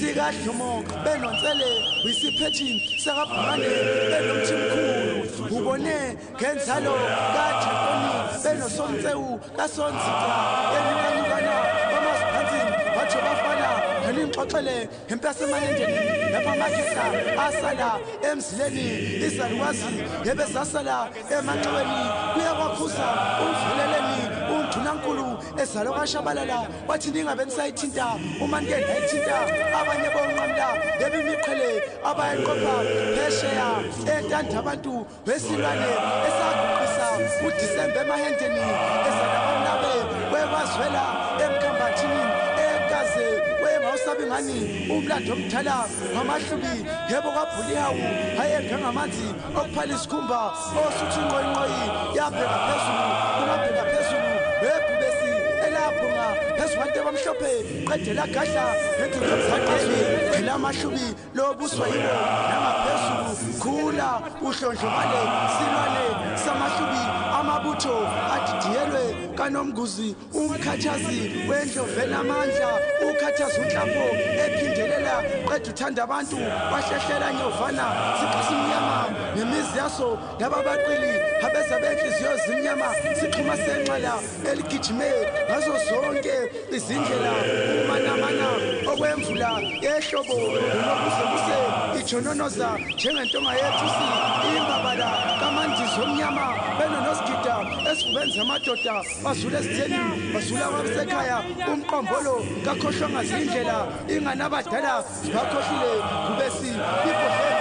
sikadlumo benonsele wisiphethin sakabhane benomthimkhulu ubone ngenzalo kaJakoni benosomtsewu kasonzika enyukanyukana bamasiphansi bathi bafana nginixoxele impese emalendeni lapha amakhisa asala emzileni izalukwazi yebesasala emanxiweni kuyakwaphuza umvuleleni uNdunankulu ezalo kashabalala wathi ningabe nisayithinta uma nike nayithinta abanye bonqamla yebimiqhele abayiqopha phesheya entanda abantu wesilwane esaguqisa uDisemba emahendeni ezalabangabe webazwela emkhambathini ekaze wengawusabi ngani umlando omdala ngamahlubi yebo kaBhulihawu ayenge ngamanzi okuphala isikhumba osuthi inqoyinqoyi yabheka phezulu ungabheka phezulu webhubesi elapho phezulu bamhlophe qedela gadla ngendlela yomzaqeli lamahlubi lobuswa yibo nangaphezulu khula uhlondlobale silwane samahlubi amabutho adidiyelwe kaNomguzi umkhathazi wendlovela amandla ukhathaza unhlapho ephindelela qeda uthanda abantu bahlehlela nyovana siqhasimnyama nemizi yaso yababaqili abeza benhliziyo zimnyama sixhuma senqala eligijime ngazo zonke izindlela umanamana okwemvula ehlobo nokuzebuse ijononoza njengentonga yethusi imbabala kamandizo omnyama benonosigida esifubeni zamadoda bazula esitheni bazula kwabesekhaya umqombolo kakhohlwanga zindlela inganabadala bakhohlile kubesi ibhodle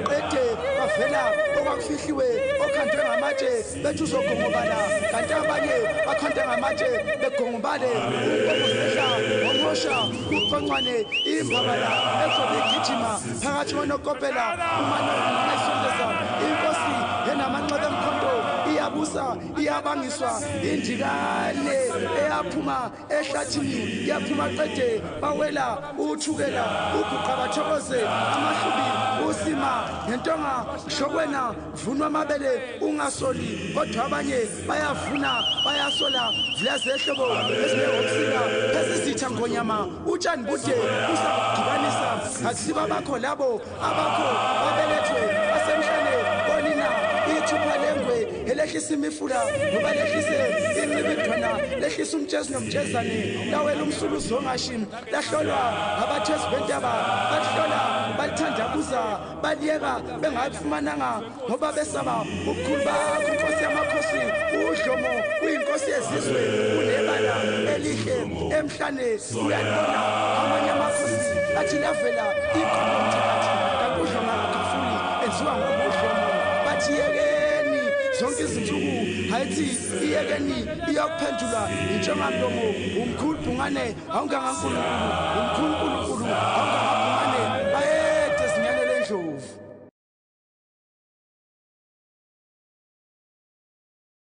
qede bavela okwakufihliwe okhandwe ngamatshe bethi uzogongobala kanti abanye bakhanda ngamatshe begongobale umbomosehla ngomosha uqoncwane imbabala ezobe igijima phakathi kwenokopela umanosondeza inkosi yenamanxeba emkhonto iyabusa iyabangiswa indikane eyaphuma ehlathini yaphuma qede bawela uthukela uguqa bathokoze amahlubi usima ngentonga shokwena vunwa amabele ungasoli kodwa abanye bayavuna bayasola vlezehlobo ezinehobusika phezisitha ngonyama utshani bude usakudibanisa akusiba bakho labo abakho babelethwe asemhlane bonina ithupha lengwe elehlisa imifula ngoba lehlise incibidwana lehlisa umtshezi nomtshezane lawela umsuluzo ongashimi lahlolwa abathezi bentaba bahlola balithandabuza baliyeka bengayifumananga ngoba besaba ubukhulu bakho inkosi yamakhosi udlomo uyinkosi yezizwe unebala elihle emhlane uyalibona amanye amakhosi athi lavela iqobo mthakathi kanti udlomo akafuni enziwa ngobudlomo bathi yekeni zonke izinsuku hayithi iyekeni iyakuphendula intshengamlomo umkhulu bhungane awungangankulunkulu umkhulu nkulunkulu awungangankulunkulu